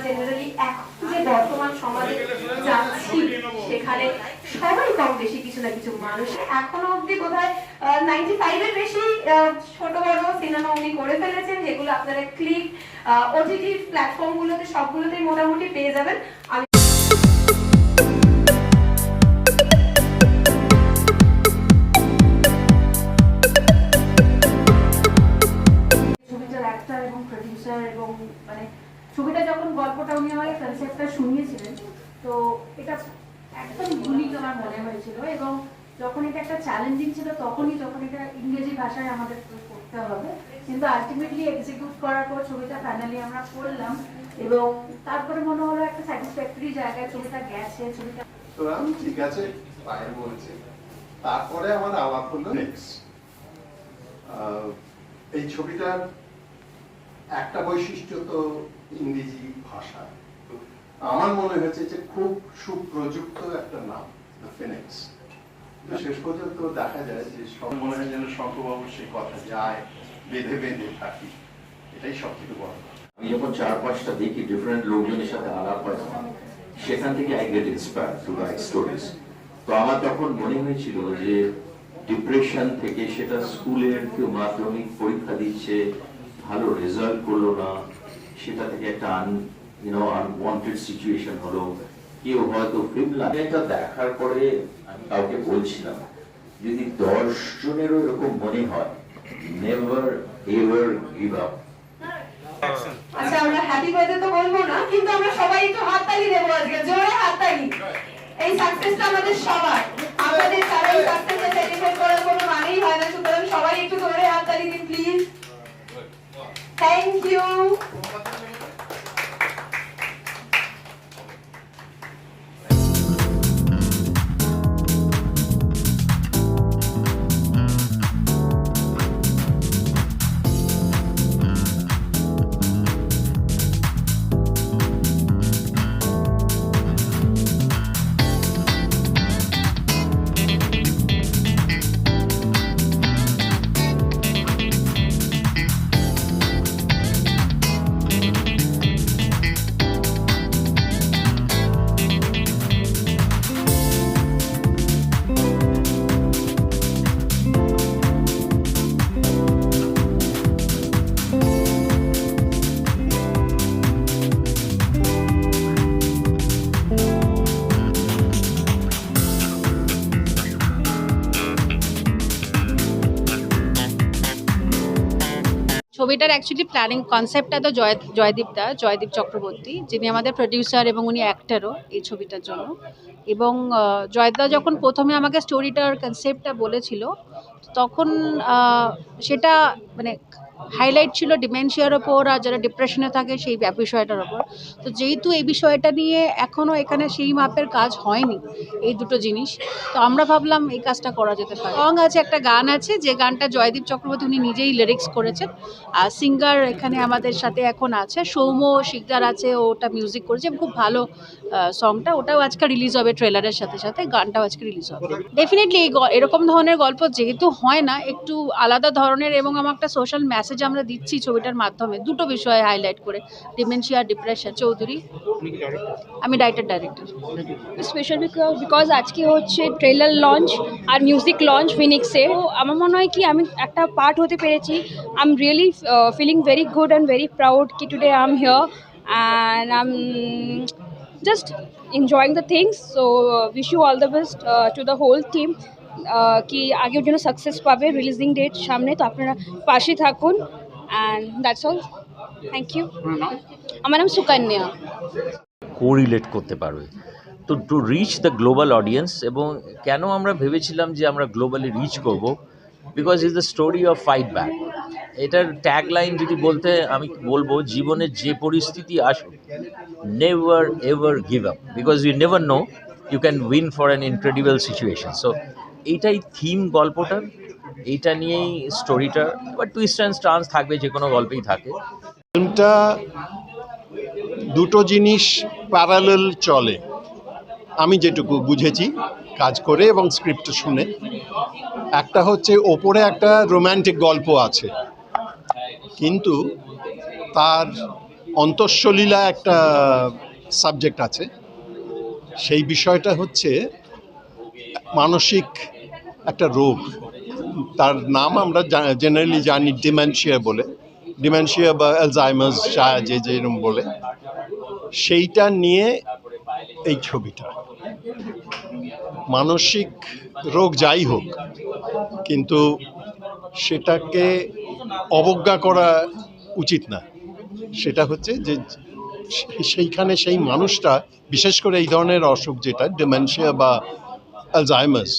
Generally এখন যে বর্তমান সমাজে যাচ্ছি সেখানে সবাই কম বেশি কিছু না কিছু মানুষ এখনো অব্দি বোধহয় 95 এর বেশি ছোট বড় সিনেমা উনি করে ফেলেছেন, যেগুলো আপনারা ক্লিক ওটিটি প্ল্যাটফর্মগুলোতে সবগুলোতেই মোটামুটি পেয়ে যাবেন। আমি ছবিটার অ্যাক্টর এবং প্রডিউসার এবং মানে ছবিটা যখন গল্পটা উনি আমাকে কনসেপ্টটা শুনিয়েছিলেন, তো এটা একদম ইউনিক আমার মনে হয়েছিল। এবং যখন এটা একটা চ্যালেঞ্জিং ছিল তখনই, যখন এটা ইংরেজি ভাষায় আমাদের করতে হবে, কিন্তু আলটিমেটলি এক্সিকিউট করার পর ছবিটা ফাইনালি আমরা করলাম এবং তারপরে মনে হলো একটা স্যাটিসফ্যাক্টরি জায়গায় ছবিটা গেছে। ছবিটা ঠিক আছে পায়ে বলছে, তারপরে আমার আলাপ হলো নেক্সট। এই ছবিটার একটা বৈশিষ্ট্য তো ইংরেজি ভাষা, আমার মনে হয়েছে যে খুব সুপ্রযুক্ত একটা নাম, দ্য ফিনিক্স। শেষ পর্যন্ত দেখা যায় যে সব মনে হয় যেন শঙ্করবাবুর সেই কথা যায় বেঁধে বেঁধে থাকি, এটাই সব থেকে বড়। আমি যখন 4-5টা দেখি ডিফারেন্ট লোকজনের সাথে আলাপ হয়, সেখান থেকে I get inspired to write stories. তো আমার তখন মনে হয়েছিল যে ডিপ্রেশন থেকে, সেটা স্কুলের কেউ মাধ্যমিক পরীক্ষা দিচ্ছে, ভালো রেজাল্ট করলো না, সেটা থেকে একটা আনওয়ান্টেড সিচুয়েশন হলো, কেউ হয়তো ফিল্ম এটা দেখার পরে আমি কাউকে বলছিলাম, যদি 10 জনেরও এরকম মনে হয়, নেভার এভার গিভ আপ। আচ্ছা, আমরা হ্যাপি বার্থডে তো বলবো না, কিন্তু আমরা সবাই একটু হাততালি দেবো আজকে, জোরে হাততালি। এই সাকসেসটা আমাদের সবার, আপনাদের ছাড়া এই সাকসেসটা সেলিব্রেট করার কোনো মানেই হয় না, সুতরাং সবাই একটু জোরে হাততালি দিন প্লিজ। Thank you. ছবিটার অ্যাকচুয়ালি প্ল্যানিং কনসেপ্টটা তো জয়দীপ চক্রবর্তী, যিনি আমাদের প্রডিউসার এবং উনি অ্যাক্টারও এই ছবিটার জন্য। এবং জয়দা যখন প্রথমে আমাকে স্টোরিটার কনসেপ্টটা বলেছিল, তখন সেটা মানে হাইলাইট ছিল ডিমেনশিয়ার ওপর, আর যারা ডিপ্রেশনে থাকে সেই বিষয়টার ওপর। তো যেহেতু এই বিষয়টা নিয়ে এখনও এখানে সেই মাপের কাজ হয়নি, এই দুটো জিনিস, তো আমরা ভাবলাম এই কাজটা করা যেতে পারে। সং আছে, একটা গান আছে, যে গানটা জয়দীপ চক্রবর্তী উনি নিজেই লিরিক্স করেছেন, আর সিঙ্গার এখানে আমাদের সাথে এখন আছে সৌম্য শিকদার আছে, ওটা মিউজিক করেছে, খুব ভালো সংটা। ওটাও আজকে রিলিজ হবে, ট্রেলারের সাথে সাথে গানটাও আজকে রিলিজ হবে। ডেফিনেটলি এরকম ধরনের গল্প যেহেতু হয় না, একটু আলাদা ধরনের, এবং আমার একটা সোশ্যাল মেসেজ আমরা দিচ্ছি ছবিটার মাধ্যমে, দুটো বিষয় হাইলাইট করে, ডিমেনশিয়া, ডিপ্রেশন। চৌধুরী, আমি ডাইরেক্টর। স্পেশাল বিকজ আজকে হচ্ছে ট্রেলার লঞ্চ আর মিউজিক লঞ্চ ফিনিক্সে। তো আমার মনে হয় কি আমি একটা পার্ট হতে পেরেছি। I am really feeling very good and very proud কি today I am here and I am just enjoying the things. So wish you all the best to the whole team, কি আগের জন্য success পাবে। Releasing date সামনে, তো আপনারা পাশে থাকুন and that's all. Thank you. আমার নাম সুকন্যা। কোরিলেট করতে পারবে, তো to reach the global audience. এবং কেন আমরা ভেবেছিলাম যে আমরা গ্লোবালি রিচ করব, because is the story of fight back. এটার ট্যাগলাইন যদি বলতে আমি বলবো, জীবনের যে পরিস্থিতি আসুক, never ever give up, because you never know you can win for an incredible situation. সো এইটাই থিম গল্পটার, এইটা নিয়েই স্টোরিটার। এবার টুইস্ট অ্যান্ড টার্নস থাকবে, যে কোনো গল্পেই থাকে। ফিল্মটা দুটো জিনিস প্যারালাল চলে, আমি যেটুকু বুঝেছি কাজ করে এবং স্ক্রিপ্ট শুনে। একটা হচ্ছে ওপরে একটা রোম্যান্টিক গল্প আছে, কিন্তু তার অন্তঃসলীলা একটা সাবজেক্ট আছে। সেই বিষয়টা হচ্ছে মানসিক একটা রোগ, তার নাম আমরা জেনারেলি জানি ডিমেনশিয়া বলে, ডিমেনশিয়া বা অ্যালজাইমার্স যে যেরকম বলে, সেইটা নিয়ে এই ছবিটা। মানসিক রোগ যাই হোক, কিন্তু সেটাকে অবজ্ঞা করা উচিত না। সেটা হচ্ছে যে সেইখানে সেই মানুষটা, বিশেষ করে এই ধরনের অসুখ যেটা ডিমেনশিয়া বা অ্যালজাইমার্স,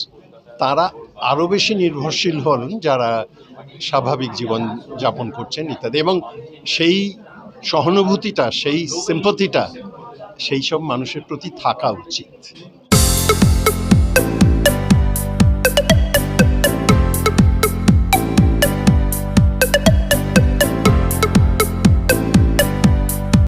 তারা আরও বেশি নির্ভরশীল হন যারা স্বাভাবিক জীবন যাপন করছেন ইত্যাদি, এবং সেই সহানুভূতিটা, সেই সিম্পথিটা সেই সব মানুষের প্রতি থাকা উচিত।